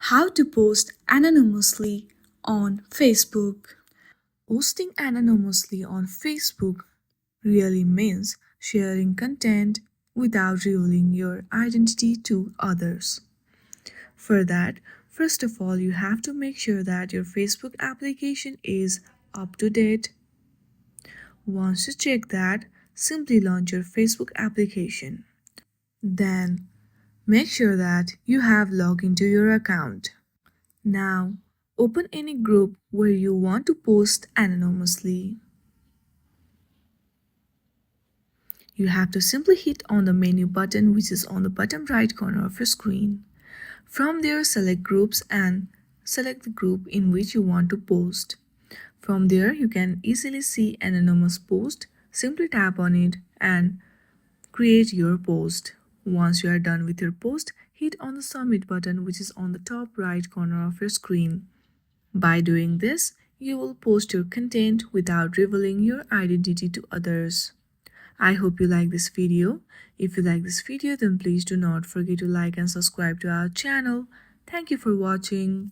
How to post anonymously on Facebook. Posting anonymously on Facebook really means sharing content without revealing your identity to others. For that, first of all, you have to make sure that your Facebook application is up to date. Once you check that, simply launch your Facebook application. Then, make sure that you have logged into your account. Now, open any group where you want to post anonymously. You have to simply hit on the menu button which is on the bottom right corner of your screen. From there, select groups and select the group in which you want to post. From there, you can easily see an anonymous post. Simply tap on it and create your post. Once you are done with your post, hit on the submit button which is on the top right corner of your screen. By doing this, you will post your content without revealing your identity to others. I hope you like this video. If you like this video, then please do not forget to like and subscribe to our channel. Thank you for watching.